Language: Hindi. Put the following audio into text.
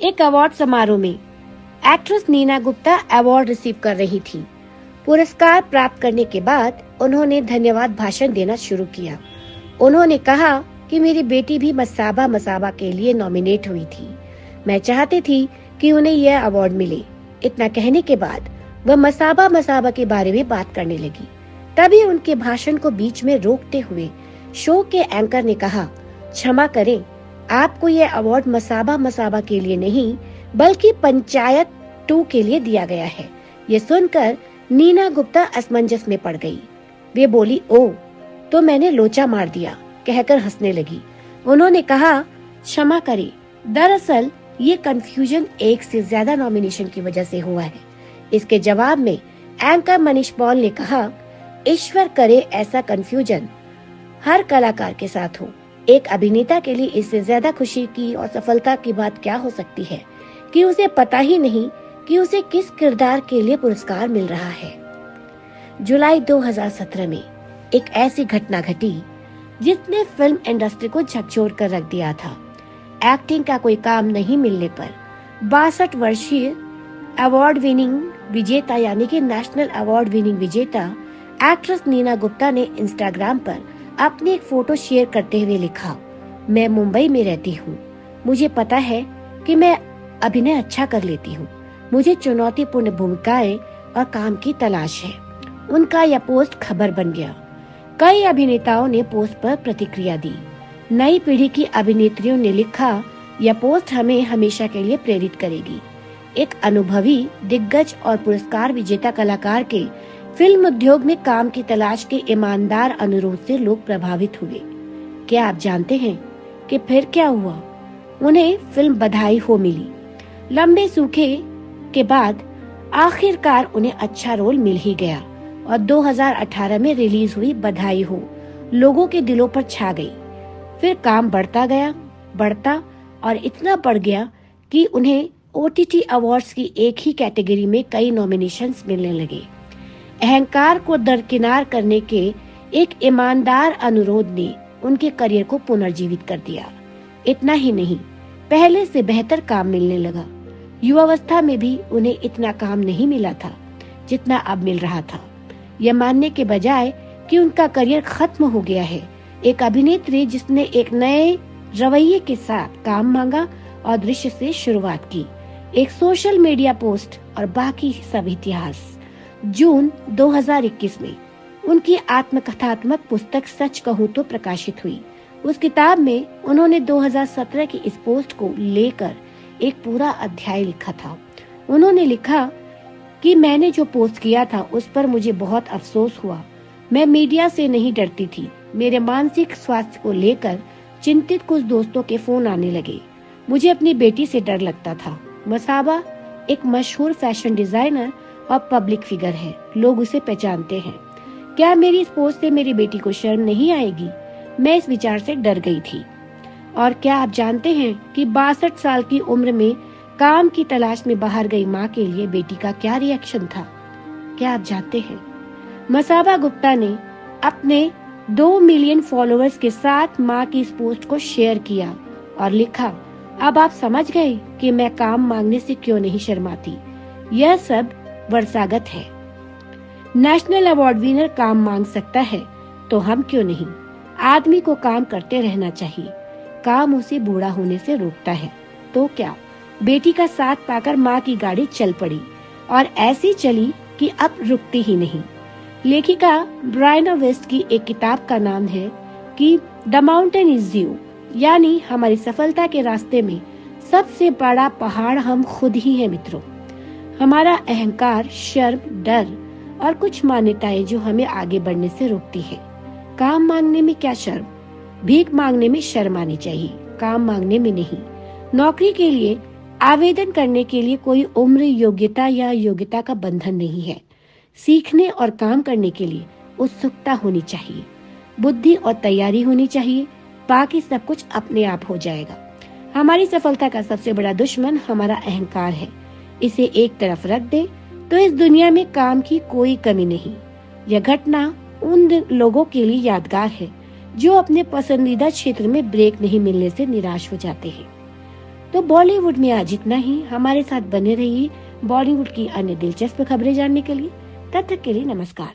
एक अवार्ड समारोह में actress Neena Gupta award receive कर रही थी। पुरस्कार प्राप्त करने के बाद उन्होंने धन्यवाद भाषण देना शुरू किया। उन्होंने कहा कि मेरी बेटी भी मसाबा मसाबा के लिए नॉमिनेट हुई थी। मैं चाहती थी कि उन्हें यह अवार्ड मिले। इतना कहने के बाद वह मसाबा मसाबा के बारे में बात करने लगी। तभी उनके भाषण को बीच में रोकते हुए शो के एंकर ने कहा, क्षमा करें, आपको यह अवार्ड मसाबा मसाबा के लिए नहीं बल्कि पंचायत 2 के लिए दिया गया है। ये सुनकर नीना गुप्ता असमंजस में पड़ गई। वे बोली, ओह, तो मैंने लोचा मार दिया, कहकर हंसने लगी। उन्होंने कहा, क्षमा करें, दरअसल ये कंफ्यूजन एक से ज्यादा नॉमिनेशन की वजह से हुआ है। इसके जवाब में एंकर मनीष पॉल ने कहा, ईश्वर करे ऐसा कंफ्यूजन हर कलाकार के साथ हो। एक अभिनेता के लिए इससे ज्यादा खुशी की और सफलता की बात क्या हो सकती है कि उसे पता ही नहीं कि उसे किस किरदार के लिए पुरस्कार मिल रहा है। जुलाई 2017 में एक ऐसी घटना घटी जिसने फिल्म इंडस्ट्री को झकझोर कर रख दिया था। एक्टिंग का कोई काम नहीं मिलने पर 62 वर्षीय अवार्ड विनिंग विजेता यानी कि नेशनल अवार्ड विनिंग विजेता एक्ट्रेस नीना गुप्ता ने इंस्टाग्राम पर अपनी एक फोटो शेयर करते हुए लिखा, मैं मुंबई में रहती हूँ। मुझे पता है कि मैं अभिनय अच्छा कर लेती हूँ। मुझे चुनौतीपूर्ण भूमिकाएं और काम की तलाश है। उनका यह पोस्ट खबर बन गया। कई अभिनेताओं ने पोस्ट पर प्रतिक्रिया दी। नई पीढ़ी की अभिनेत्रियों ने लिखा, यह पोस्ट हमें हमेशा के लिए प्रेरित करेगी। एक अनुभवी, दिग्गज और पुरस्कार विजेता कलाकार के फिल्म उद्योग में काम की तलाश के ईमानदार अनुरोध से लोग प्रभावित हुए। क्या आप जानते हैं कि फिर क्या हुआ? उन्हें फिल्म बधाई हो मिली। लंबे सूखे के बाद आखिरकार उन्हें अच्छा रोल मिल ही गया और 2018 में रिलीज हुई बधाई हो लोगों के दिलों पर छा गई। फिर काम बढ़ता और इतना बढ़ गया कि उन्हें OTT अवार्ड्स की एक ही कैटेगरी में कई नॉमिनेशंस मिलने लगे। अहंकार को दरकिनार करने के एक ईमानदार अनुरोध ने उनके करियर को पुनर्जीवित कर दिया। इतना ही नहीं, पहले से बेहतर काम मिलने लगा। युवावस्था में भी उन्हें इतना काम नहीं मिला था जितना अब मिल रहा था। यह मानने के बजाय कि उनका करियर खत्म हो गया है, एक अभिनेत्री जिसने एक नए रवैये के साथ काम मांगा और दृश्य से शुरुआत की, एक सोशल मीडिया पोस्ट और बाकी सब इतिहास। जून 2021 में उनकी आत्मकथात्मक पुस्तक सच कहूँ तो प्रकाशित हुई। उस किताब में उन्होंने 2017 की इस पोस्ट को लेकर एक पूरा अध्याय लिखा था। उन्होंने लिखा कि मैंने जो पोस्ट किया था उस पर मुझे बहुत अफसोस हुआ। मैं मीडिया से नहीं डरती थी। मेरे मानसिक स्वास्थ्य को लेकर चिंतित कुछ दोस्तों के फोन आने लगे। मुझे अपनी बेटी से डर लगता था। मसाबा एक मशहूर फैशन डिजाइनर और पब्लिक फिगर है, लोग उसे पहचानते हैं। क्या मेरी इस पोस्ट से मेरी बेटी को शर्म नहीं आएगी? मैं इस विचार से डर गई थी। और क्या आप जानते हैं कि 62 साल की उम्र में काम की तलाश में बाहर गई माँ के लिए बेटी का क्या रिएक्शन था? क्या आप जानते हैं? मसाबा गुप्ता ने अपने 2 मिलियन फॉलोअर्स के साथ माँ की इस पोस्ट को शेयर किया और लिखा, अब आप समझ गए कि मैं काम मांगने से क्यों नहीं शर्माती। यह सब वर्षागत है। नेशनल अवार्ड विनर काम मांग सकता है तो हम क्यों नहीं? आदमी को काम करते रहना चाहिए। काम उसे बूढ़ा होने से रोकता है तो क्या? बेटी का साथ पाकर माँ की गाड़ी चल पड़ी और ऐसी चली कि अब रुकती ही नहीं। लेखिका ब्रायना वेस्ट की एक किताब का नाम है कि द माउंटेन इज यू, यानी हमारी सफलता के रास्ते में सबसे बड़ा पहाड़ हम खुद ही हैं मित्रों। हमारा अहंकार, शर्म, डर और कुछ मान्यताएं जो हमें आगे बढ़ने से रोकती है। काम मांगने में क्या शर्म? भीख मांगने में शर्म आनी चाहिए, काम मांगने में नहीं। नौकरी के लिए आवेदन करने के लिए कोई उम्र, योग्यता या योग्यता का बंधन नहीं है। सीखने और काम करने के लिए उत्सुकता होनी चाहिए, बुद्धि और तैयारी होनी चाहिए। बाकी सब कुछ अपने आप हो जाएगा। हमारी सफलता का सबसे बड़ा दुश्मन हमारा अहंकार है। इसे एक तरफ रख दे तो इस दुनिया में काम की कोई कमी नहीं। यह घटना उन लोगों के लिए यादगार है जो अपने पसंदीदा क्षेत्र में ब्रेक नहीं मिलने से निराश हो जाते हैं। तो बॉलीवुड में आज इतना ही। हमारे साथ बने रहिए बॉलीवुड की अन्य दिलचस्प खबरें जानने के लिए। तब तक के लिए नमस्कार।